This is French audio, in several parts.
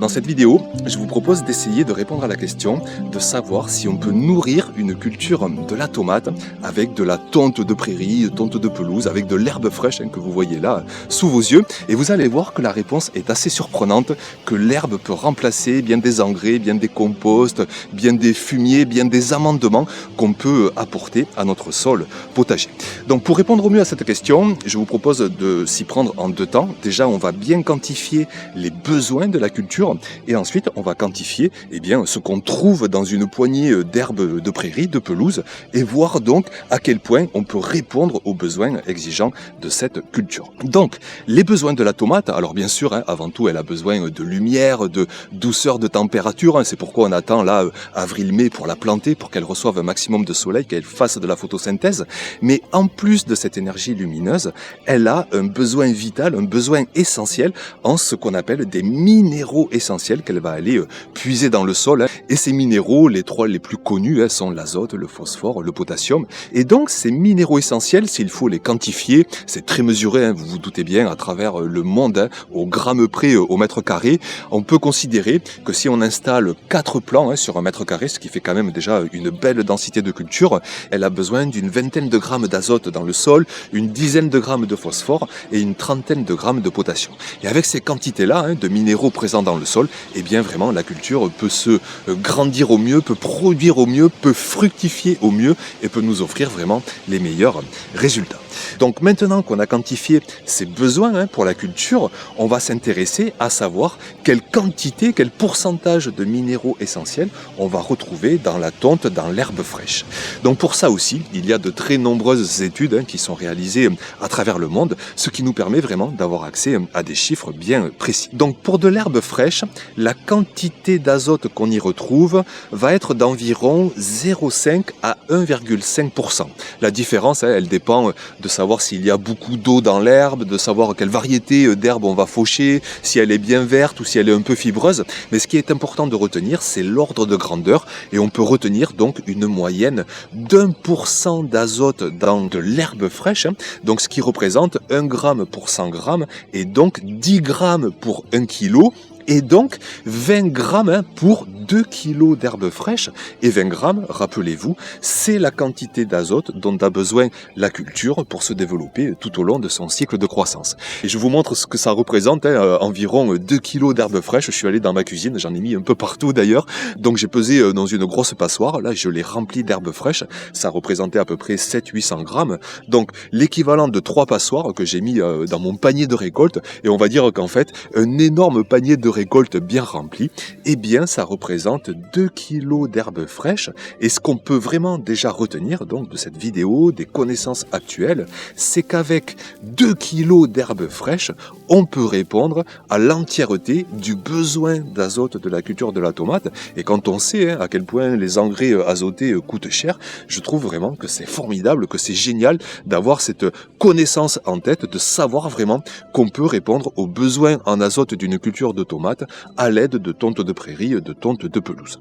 Dans cette vidéo, je vous propose d'essayer de répondre à la question de savoir si on peut nourrir une culture de la tomate avec de la tonte de prairie, tonte de pelouse, avec de l'herbe fraîche que vous voyez là sous vos yeux. Et vous allez voir que la réponse est assez surprenante, que l'herbe peut remplacer bien des engrais, bien des composts, bien des fumiers, bien des amendements qu'on peut apporter à notre sol potager. Donc pour répondre au mieux à cette question, je vous propose de s'y prendre en deux temps. Déjà, on va bien quantifier les besoins de la culture. Et ensuite, on va quantifier ce qu'on trouve dans une poignée d'herbes de prairie, de pelouse, et voir donc à quel point on peut répondre aux besoins exigeants de cette culture. Donc, les besoins de la tomate, alors bien sûr, avant tout, elle a besoin de lumière, de douceur, de température. C'est pourquoi on attend là avril-mai pour la planter, pour qu'elle reçoive un maximum de soleil, qu'elle fasse de la photosynthèse. Mais en plus de cette énergie lumineuse, elle a un besoin vital, un besoin essentiel en ce qu'on appelle des minéraux essentiels qu'elle va aller puiser dans le sol. Et ces minéraux, les trois les plus connus, sont l'azote, le phosphore, le potassium. Et donc ces minéraux essentiels, s'il faut les quantifier, c'est très mesuré, vous vous doutez bien, à travers le monde, au gramme près, au mètre carré. On peut considérer que si on installe 4 plants sur un mètre carré, ce qui fait quand même déjà une belle densité de culture, elle a besoin d'une vingtaine de grammes d'azote dans le sol, une dizaine de grammes de phosphore et une trentaine de grammes de potassium. Et avec ces quantités-là de minéraux présents dans le sol, vraiment la culture peut se grandir au mieux, peut produire au mieux, peut fructifier au mieux et peut nous offrir vraiment les meilleurs résultats. Donc maintenant qu'on a quantifié ces besoins pour la culture, on va s'intéresser à savoir quelle quantité, quel pourcentage de minéraux essentiels on va retrouver dans la tonte, dans l'herbe fraîche. Donc pour ça aussi, il y a de très nombreuses études qui sont réalisées à travers le monde, ce qui nous permet vraiment d'avoir accès à des chiffres bien précis. Donc pour de l'herbe fraîche, la quantité d'azote qu'on y retrouve va être d'environ 0,5 à 1,5%. La différence, elle dépend de savoir s'il y a beaucoup d'eau dans l'herbe, de savoir quelle variété d'herbe on va faucher, si elle est bien verte ou si elle est un peu fibreuse. Mais ce qui est important de retenir, c'est l'ordre de grandeur. Et on peut retenir donc une moyenne d'1% d'azote dans de l'herbe fraîche. Donc ce qui représente 1 gramme pour 100 grammes et donc 10 grammes pour 1 kilo. Et donc 20 grammes pour 2 kilos d'herbe fraîche. Et 20 grammes, rappelez-vous, c'est la quantité d'azote dont a besoin la culture pour se développer tout au long de son cycle de croissance. Et je vous montre ce que ça représente, environ 2 kilos d'herbe fraîche. Je suis allé dans ma cuisine, j'en ai mis un peu partout d'ailleurs. Donc j'ai pesé dans une grosse passoire, là je l'ai rempli d'herbe fraîche. Ça représentait à peu près 700-800 grammes. Donc l'équivalent de 3 passoires que j'ai mis dans mon panier de récolte. Et on va dire qu'en fait, un énorme panier de récolte bien remplie, ça représente 2 kilos d'herbe fraîche. Et ce qu'on peut vraiment déjà retenir donc de cette vidéo, des connaissances actuelles, c'est qu'avec 2 kilos d'herbe fraîche, on peut répondre à l'entièreté du besoin d'azote de la culture de la tomate. Et quand on sait à quel point les engrais azotés coûtent cher, je trouve vraiment que c'est formidable, que c'est génial d'avoir cette connaissance en tête, de savoir vraiment qu'on peut répondre aux besoins en azote d'une culture de tomate à l'aide de tonte de prairie, de tonte de pelouse.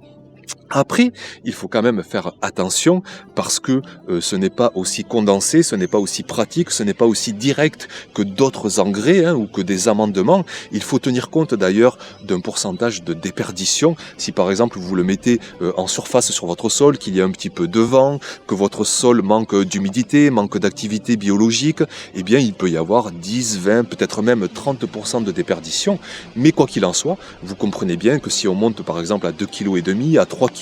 Après, il faut quand même faire attention parce que ce n'est pas aussi condensé, ce n'est pas aussi pratique, ce n'est pas aussi direct que d'autres engrais ou que des amendements. Il faut tenir compte d'ailleurs d'un pourcentage de déperdition. Si par exemple vous le mettez en surface sur votre sol, qu'il y a un petit peu de vent, que votre sol manque d'humidité, manque d'activité biologique, il peut y avoir 10, 20, peut-être même 30% de déperdition. Mais quoi qu'il en soit, vous comprenez bien que si on monte par exemple à 2,5 kg, à 3 kg,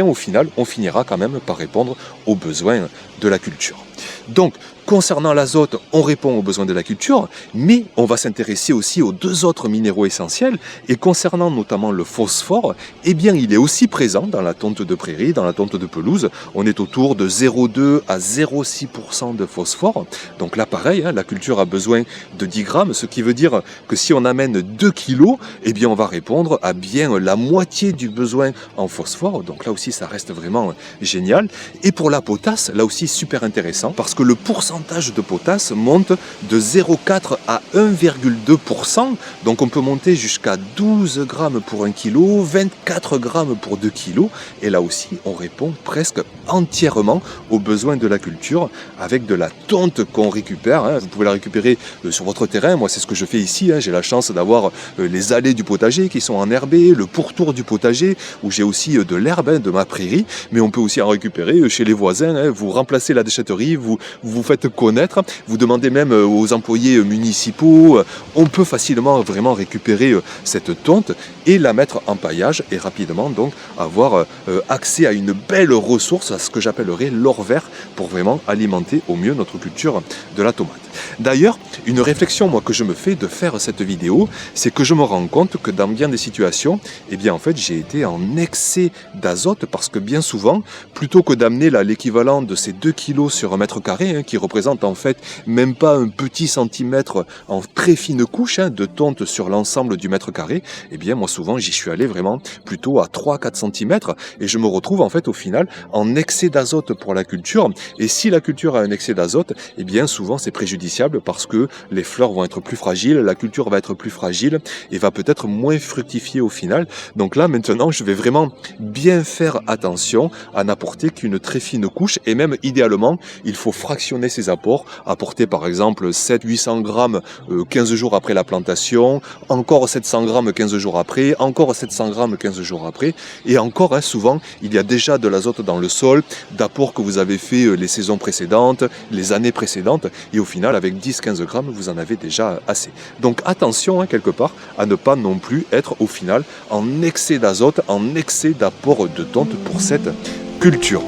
au final, on finira quand même par répondre aux besoins de la culture. Donc, concernant l'azote, on répond aux besoins de la culture, mais on va s'intéresser aussi aux 2 autres minéraux essentiels. Et concernant notamment le phosphore, il est aussi présent dans la tonte de prairie, dans la tonte de pelouse. On est autour de 0,2 à 0,6% de phosphore. Donc là, pareil, la culture a besoin de 10 grammes, ce qui veut dire que si on amène 2 kilos, on va répondre à bien la moitié du besoin en phosphore. Donc là aussi, ça reste vraiment génial. Et pour la potasse, là aussi, super intéressant, parce que le pourcentage pourcentage de potasse monte de 0,4 à 1,2%. Donc on peut monter jusqu'à 12 grammes pour 1 kg, 24 grammes pour 2 kg. Et là aussi, on répond presque entièrement aux besoins de la culture avec de la tonte qu'on récupère. Vous pouvez la récupérer sur votre terrain. Moi, c'est ce que je fais ici. J'ai la chance d'avoir les allées du potager qui sont enherbées, le pourtour du potager où j'ai aussi de l'herbe de ma prairie. Mais on peut aussi en récupérer chez les voisins. Vous remplacez la déchetterie, vous vous faites connaître, vous demandez même aux employés municipaux. On peut facilement vraiment récupérer cette tonte et la mettre en paillage et rapidement donc avoir accès à une belle ressource, à ce que j'appellerais l'or vert, pour vraiment alimenter au mieux notre culture de la tomate. D'ailleurs, une réflexion moi que je me fais de faire cette vidéo, c'est que je me rends compte que dans bien des situations, eh bien en fait j'ai été en excès d'azote parce que bien souvent, plutôt que d'amener l'équivalent de ces 2 kilos sur un mètre carré, qui représente en fait même pas un petit centimètre en très fine couche de tonte sur l'ensemble du mètre carré, eh bien moi souvent j'y suis allé vraiment plutôt à 3-4 cm et je me retrouve en fait au final en excès d'azote pour la culture. Et si la culture a un excès d'azote, eh bien souvent c'est préjudiciable parce que les fleurs vont être plus fragiles, la culture va être plus fragile et va peut-être moins fructifier au final. Donc là maintenant je vais vraiment bien faire attention à n'apporter qu'une très fine couche et même idéalement il faut fractionner ces apports, apporter par exemple 700-800 grammes 15 jours après la plantation, encore 700 grammes 15 jours après, encore 700 grammes 15 jours après et encore souvent il y a déjà de l'azote dans le sol, d'apports que vous avez fait les saisons précédentes, les années précédentes et au final avec 10-15 grammes vous en avez déjà assez. Donc attention quelque part à ne pas non plus être au final en excès d'azote, en excès d'apport de tonte pour cette culture.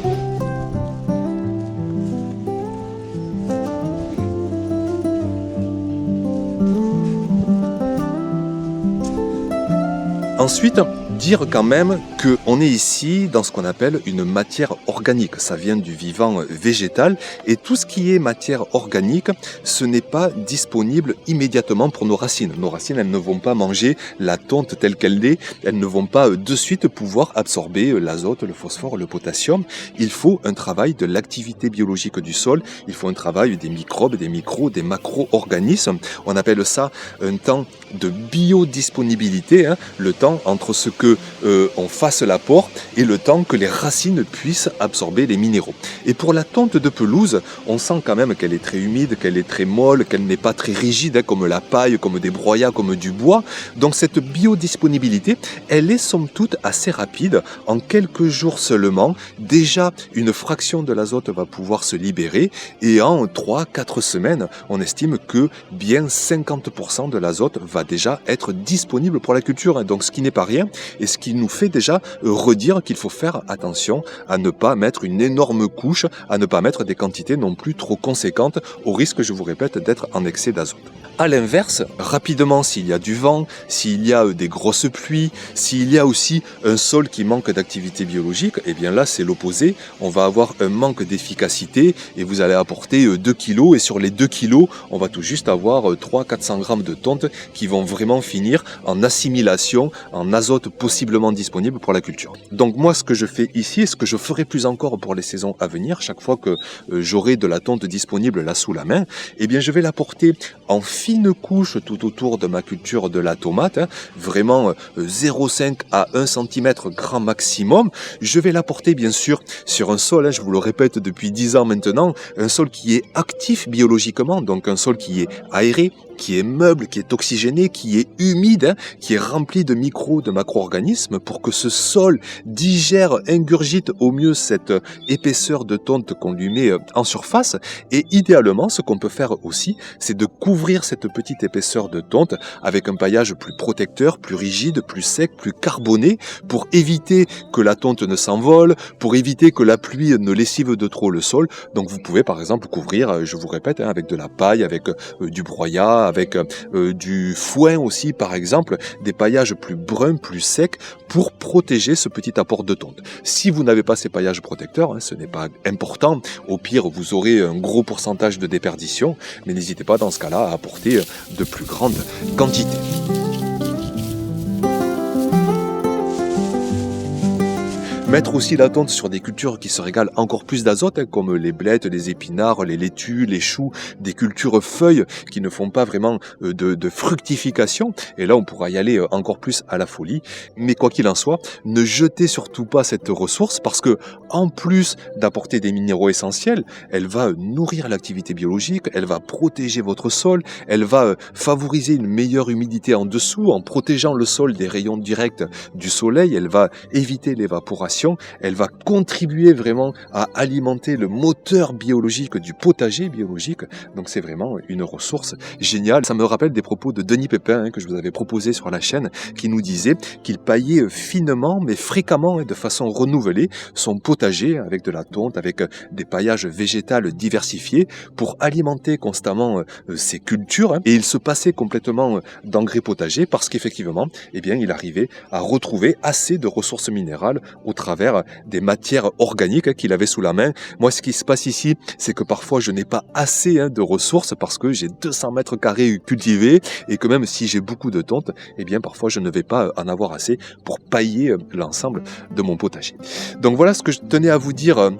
Ensuite, dire quand même qu'on est ici dans ce qu'on appelle une matière organique. Ça vient du vivant végétal et tout ce qui est matière organique, ce n'est pas disponible immédiatement pour nos racines. Nos racines, elles ne vont pas manger la tonte telle qu'elle est, elles ne vont pas de suite pouvoir absorber l'azote, le phosphore, le potassium. Il faut un travail de l'activité biologique du sol, il faut un travail des microbes, des micros, des macro-organismes. On appelle ça un temps de biodisponibilité, le temps entre ce que on fasse l'apport et le temps que les racines puissent absorber les minéraux. Et pour la tonte de pelouse, on sent quand même qu'elle est très humide, qu'elle est très molle, qu'elle n'est pas très rigide comme la paille, comme des broyats, comme du bois. Donc cette biodisponibilité, elle est somme toute assez rapide. En quelques jours seulement, déjà une fraction de l'azote va pouvoir se libérer et en 3-4 semaines, on estime que bien 50% de l'azote va déjà être disponible pour la culture. Donc ce qui n'est pas rien et ce qui nous fait déjà redire qu'il faut faire attention à ne pas mettre une énorme couche, à ne pas mettre des quantités non plus trop conséquentes au risque, je vous répète, d'être en excès d'azote. A l'inverse, rapidement, s'il y a du vent, s'il y a des grosses pluies, s'il y a aussi un sol qui manque d'activité biologique, eh bien là c'est l'opposé, on va avoir un manque d'efficacité et vous allez apporter 2 kilos et sur les 2 kilos, on va tout juste avoir 300-400 grammes de tonte qui vont vraiment finir en assimilation, en azote possiblement disponible pour la culture. Donc moi ce que je fais ici et ce que je ferai plus encore pour les saisons à venir, chaque fois que j'aurai de la tonte disponible là sous la main, eh bien je vais l'apporter en fine couche tout autour de ma culture de la tomate, vraiment 0,5 à 1 cm grand maximum. Je vais l'apporter bien sûr sur un sol, je vous le répète depuis 10 ans maintenant, un sol qui est actif biologiquement, donc un sol qui est aéré, qui est meuble, qui est oxygéné, qui est humide, qui est rempli de de macro-organismes pour que ce sol digère, ingurgite au mieux cette épaisseur de tonte qu'on lui met en surface. Et idéalement, ce qu'on peut faire aussi, c'est de couvrir cette petite épaisseur de tonte avec un paillage plus protecteur, plus rigide, plus sec, plus carboné pour éviter que la tonte ne s'envole, pour éviter que la pluie ne lessive de trop le sol. Donc vous pouvez par exemple couvrir, je vous répète, avec de la paille, avec du broyat, avec du foin aussi par exemple, des paillages plus bruns, plus secs pour protéger ce petit apport de tonte. Si vous n'avez pas ces paillages protecteurs, ce n'est pas important, au pire vous aurez un gros pourcentage de déperdition, mais n'hésitez pas dans ce cas-là à apporter de plus grandes quantités. Mettre aussi la tonte sur des cultures qui se régalent encore plus d'azote, comme les blettes, les épinards, les laitues, les choux, des cultures feuilles qui ne font pas vraiment de fructification. Et là, on pourra y aller encore plus à la folie. Mais quoi qu'il en soit, ne jetez surtout pas cette ressource parce que, en plus d'apporter des minéraux essentiels, elle va nourrir l'activité biologique, elle va protéger votre sol, elle va favoriser une meilleure humidité en dessous en protégeant le sol des rayons directs du soleil, elle va éviter l'évaporation, elle va contribuer vraiment à alimenter le moteur biologique du potager biologique. Donc c'est vraiment une ressource géniale. Ça me rappelle des propos de Denis Pépin que je vous avais proposé sur la chaîne, qui nous disait qu'il paillait finement mais fréquemment et de façon renouvelée son potager avec de la tonte, avec des paillages végétales diversifiés pour alimenter constamment ses cultures. Et il se passait complètement d'engrais potager parce qu'effectivement, eh bien, il arrivait à retrouver assez de ressources minérales au travers des matières organiques qu'il avait sous la main. Moi, ce qui se passe ici, c'est que parfois je n'ai pas assez de ressources parce que j'ai 200 mètres carrés cultivés et que même si j'ai beaucoup de tonte, eh bien parfois je ne vais pas en avoir assez pour pailler l'ensemble de mon potager. Donc voilà ce que je tenais à vous dire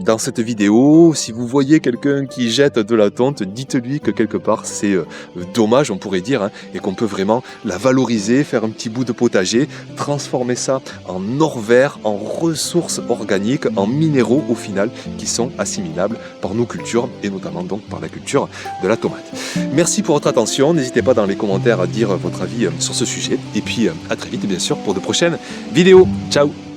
dans cette vidéo. Si vous voyez quelqu'un qui jette de la tonte, dites-lui que quelque part c'est dommage, on pourrait dire, et qu'on peut vraiment la valoriser, faire un petit bout de potager, transformer ça en or vert, en ressources organiques, en minéraux au final qui sont assimilables par nos cultures et notamment donc par la culture de la tomate. Merci pour votre attention, n'hésitez pas dans les commentaires à dire votre avis sur ce sujet et puis à très vite bien sûr pour de prochaines vidéos. Ciao!